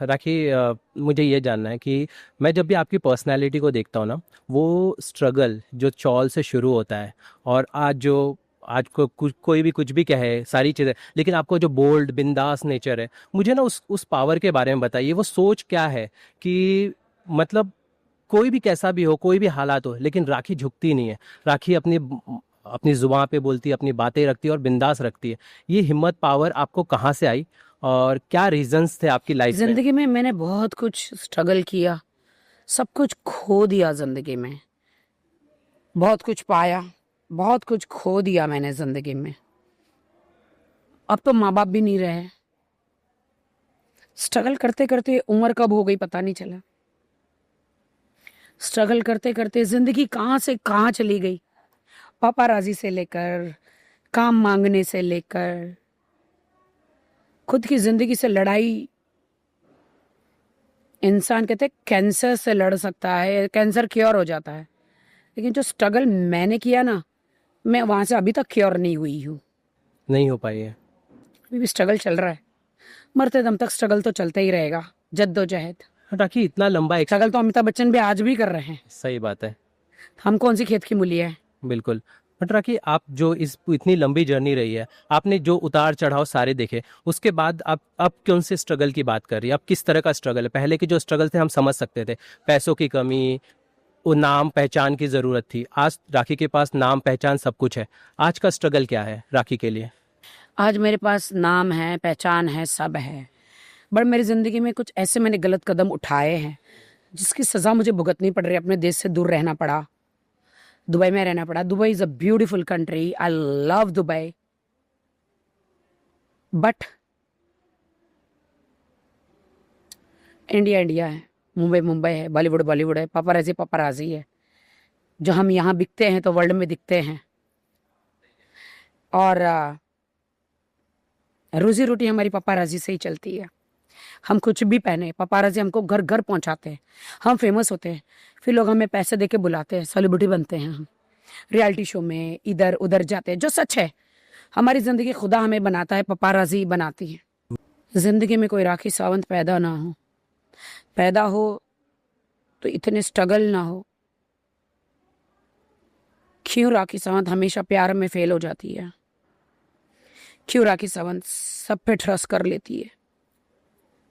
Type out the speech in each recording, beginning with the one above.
राखी, मुझे ये जानना है कि मैं जब भी आपकी पर्सनैलिटी को देखता हूँ ना, वो स्ट्रगल जो चौल से शुरू होता है और आज को कोई भी कुछ भी कहे सारी चीज़ें, लेकिन आपको जो बोल्ड बिंदास नेचर है, मुझे ना उस पावर के बारे में बताइए। वो सोच क्या है कि मतलब कोई भी कैसा भी हो, कोई भी हालात हो, लेकिन राखी झुकती नहीं है। राखी अपनी अपनी जुबान पे बोलती है, अपनी बातें रखती है और बिंदास रखती है। ये हिम्मत पावर आपको कहाँ से आई और क्या रीजंस थे आपकी लाइफ में? जिंदगी में मैंने बहुत कुछ स्ट्रगल किया, सब कुछ खो दिया जिंदगी में। बहुत कुछ पाया, बहुत कुछ खो दिया मैंने जिंदगी में। अब तो माँ बाप भी नहीं रहे। स्ट्रगल करते करते उम्र कब हो गई पता नहीं चला। स्ट्रगल करते करते जिंदगी कहाँ से कहाँ चली गई। पापाराजी से लेकर, काम मांगने से लेकर, खुद की जिंदगी से लड़ाई। इंसान कहते हैं कैंसर से लड़ सकता है, कैंसर क्योर हो जाता है, लेकिन जो स्ट्रगल मैंने किया ना, मैं वहां से अभी तक क्योर नहीं हुई हूँ। नहीं हो पाई है। अभी भी स्ट्रगल चल रहा है। मरते दम तक स्ट्रगल तो चलता ही रहेगा, जद्दोजहद। राखी, इतना लंबा एक स्ट्रगल तो अमिताभ बच्चन भी आज भी कर रहे हैं। सही बात है। हम कौन सी खेत की मूली है। बिल्कुल। बट राखी, आप जो इस इतनी लंबी जर्नी रही है, आपने जो उतार चढ़ाव सारे देखे, उसके बाद आप कौन से स्ट्रगल की बात कर रही है? आप किस तरह का स्ट्रगल है? पहले के जो स्ट्रगल थे हम समझ सकते थे, पैसों की कमी, वो नाम पहचान की ज़रूरत थी। आज राखी के पास नाम पहचान सब कुछ है। आज का स्ट्रगल क्या है राखी के लिए? आज मेरे पास नाम है, पहचान है, सब है। बट मेरी जिंदगी में कुछ ऐसे मैंने गलत कदम उठाए हैं जिसकी सजा मुझे भुगतनी पड़ रही है। अपने देश से दूर रहना पड़ा, दुबई में रहना पड़ा। Dubai is a beautiful country, I love Dubai, but India India है, मुंबई मुंबई है, बॉलीवुड बॉलीवुड है, पापाराजी पापाराजी है। जो हम यहाँ बिकते हैं तो वर्ल्ड में दिखते हैं। और रोजी रोटी हमारी पापाराजी से ही चलती है। हम कुछ भी पहने, पापाराजी हमको घर घर पहुंचाते हैं। हम फेमस होते हैं, फिर लोग हमें पैसे देके बुलाते हैं, सेलिब्रिटी बनते हैं। हम रियलिटी शो में इधर उधर जाते हैं, जो सच है। हमारी जिंदगी खुदा हमें बनाता है, पापाराजी बनाती है। जिंदगी में कोई राखी सावंत पैदा ना हो, पैदा हो तो इतने स्ट्रगल ना हो। क्यों राखी सावंत हमेशा प्यार में फेल हो जाती है? क्यों राखी सावंत सब पे ट्रस्ट कर लेती है?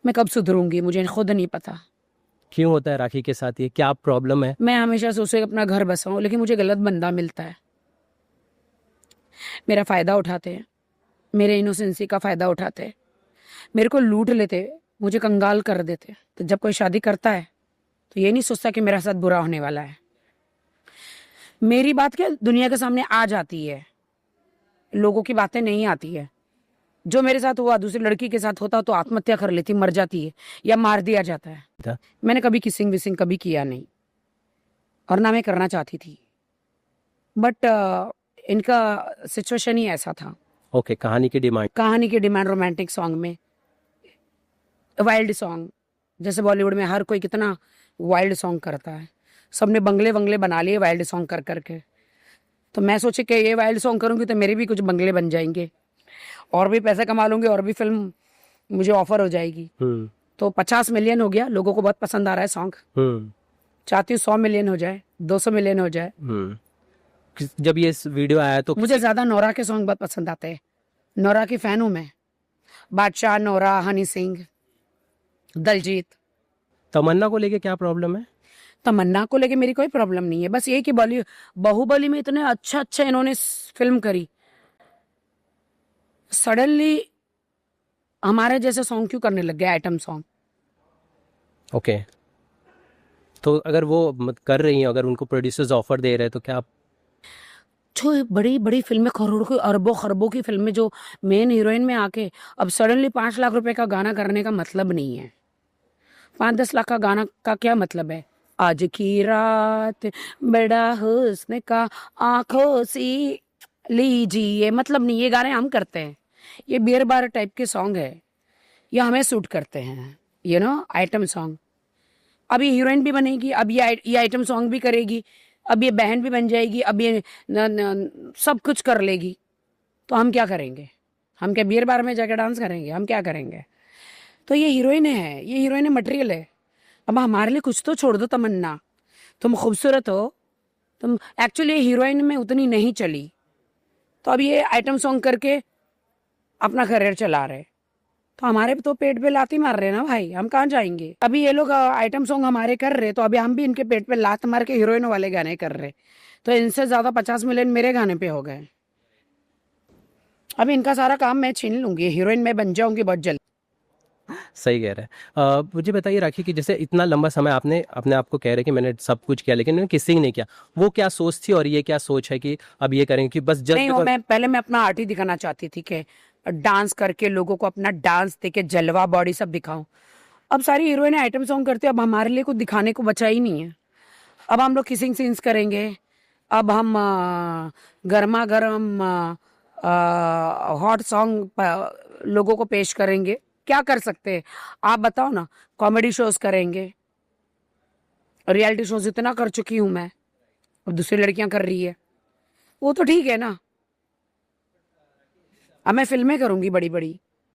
मैं कब सुधरूंगी, मुझे खुद नहीं पता। क्यों होता है राखी के साथ ये? क्या प्रॉब्लम है? मैं हमेशा सोचती अपना घर बसाऊं, लेकिन मुझे गलत बंदा मिलता है। मेरा फायदा उठाते हैं, मेरे इनोसेंसी का फायदा उठाते हैं, मेरे को लूट लेते, मुझे कंगाल कर देते। तो जब कोई शादी करता है तो ये नहीं सोचता कि मेरा साथ बुरा होने वाला है। मेरी बात क्या दुनिया के सामने आ जाती है, लोगों की बातें नहीं आती है। जो मेरे साथ हुआ दूसरी लड़की के साथ होता तो आत्महत्या कर लेती, मर जाती है या मार दिया जाता है। मैंने कभी किसिंग विसिंग कभी किया नहीं, और ना मैं करना चाहती थी। बट इनका सिचुएशन ही ऐसा था। ओके, कहानी की डिमांड रोमांटिक सॉन्ग में वाइल्ड सॉन्ग, जैसे बॉलीवुड में हर कोई कितना वाइल्ड सॉन्ग करता है। सबने बंगले बंगले बना लिए वाइल्ड सॉन्ग कर करके। तो मैं सोचे कि ये वाइल्ड सॉन्ग करूंगी तो मेरे भी कुछ बंगले बन जाएंगे, और भी पैसे कमा लूंगी, और भी फिल्म मुझे ऑफर हो जाएगी। तो 50 मिलियन हो गया, लोगों को बहुत पसंद आ रहा है सॉन्ग। चाहती हूँ 100 मिलियन हो जाए, 200 मिलियन हो जाए। जब ये वीडियो आया तो मुझे ज्यादा नोरा के सॉन्ग बहुत पसंद आते हैं। नोरा की फैन हूं मैं। बादशाह, नोरा, हनी सिंह, दलजीत। तमन्ना को लेके क्या प्रॉब्लम है? तमन्ना को लेके मेरी कोई प्रॉब्लम नहीं है, बस ये कि बाहुबली में इतने अच्छा अच्छा इन्होंने फिल्म करी, सडनली हमारे जैसे सॉन्ग क्यों करने लग गए, आइटम सॉन्ग। ओके, तो अगर वो कर रही हैं, अगर उनको प्रोड्यूसर्स ऑफर दे रहे हैं तो क्या जो बड़ी बड़ी फिल्में, करोड़ों की अरबों खरबों की फिल्में, जो मेन हीरोइन में आके अब सडनली 5 लाख रुपए का गाना करने का मतलब नहीं है। 5-10 लाख का गाना का क्या मतलब है? आज की रात बड़ा हुस्न का आंखों सी लीजिए, मतलब नहीं। ये गाने हम करते हैं, ये बियर बार टाइप के सॉन्ग है, ये हमें सूट करते हैं, आइटम सॉन्ग। अब ये हीरोइन भी बनेगी, अब ये आइटम सॉन्ग भी करेगी, अब ये बहन भी बन जाएगी, अब ये सब कुछ कर लेगी। तो हम क्या करेंगे? हम क्या बियर बार में जाकर डांस करेंगे? हम क्या करेंगे? तो ये हीरोइन है, ये हीरोइन मटेरियल है। अब हमारे लिए कुछ तो छोड़ दो तमन्ना। तुम खूबसूरत हो, तुम एक्चुअली हीरोइन में उतनी नहीं चली, तो अब ये आइटम सॉन्ग करके अपना करियर चला रहे। तो हमारे तो पेट पे लात ही मार रहे हैं ना भाई, हम कहाँ जाएंगे। अभी ये लोग आइटम सॉन्ग हमारे कर रहे, तो अभी हम भी इनके पेट पे लात मार के हीरोइन वाले गाने कर रहे। तो इनसे ज्यादा 50 मिलियन मेरे गाने पे हो गए। अभी इनका सारा काम मैं छीन लूंगी, हीरोइन मैं बन जाऊंगी बहुत जल्द। सही कह रहे हैं। मुझे बताइए राखी कि जैसे इतना लंबा समय आपने अपने आप को कह रहे कि मैंने सब कुछ किया लेकिन मैंने किसिंग नहीं किया, वो क्या सोच थी और ये क्या सोच है कि अब ये करेंगे कि बस जस्ट नहीं, वो बिकॉज। मैं पहले मैं अपना आर्ट ही दिखाना चाहती थी कि डांस करके लोगों को अपना डांस देके जलवा बॉडी सब दिखाऊं। अब सारी हीरोइन आइटम सॉन्ग करते हैं, अब हमारे लिए कुछ दिखाने को बचा ही नहीं है। अब हम लोग किसिंग सीन्स करेंगे, अब हम गर्मा गर्म हॉट सॉन्ग लोगों को पेश करेंगे। क्या कर सकते हैं आप बताओ ना। कॉमेडी शोज करेंगे, रियलिटी शोज इतना कर चुकी हूं मैं, अब दूसरी लड़कियां कर रही है, वो तो ठीक है ना। अब मैं फिल्में करूंगी बड़ी बड़ी।